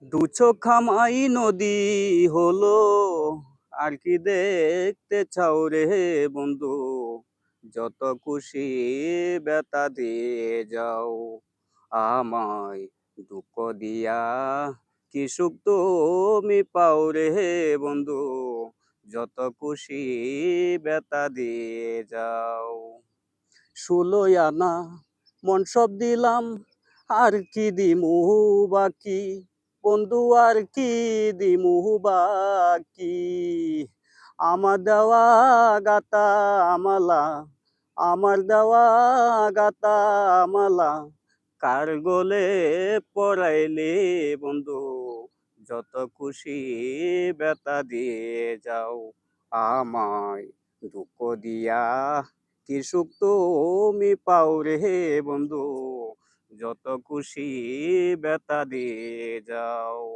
দু চোখ খামাই নদী হলো, আর কি দেখতে চাও রে বন্ধু? যত খুশি বেতা দিয়ে যাও আমায়, দুঃখ দিয়া কি সুখ তুমি পাও রে বন্ধু? যত খুশি বেতা দিয়ে যাও। 16 আনা মন সব দিলাম, আর কি দিমু বাকি বন্ধু, আর কি দিমু বাকি? আমার দেওয়া গাতা আমালা, আমার দেওয়া গাতা আমালা কার গলে পরাইলে বন্ধু? যত খুশি বেতা দিয়ে যাও আমায়, দুঃখ দিয়া কি সুখ তুমি পাও রে বন্ধু? যত খুশি বেতা দিয়ে যাও।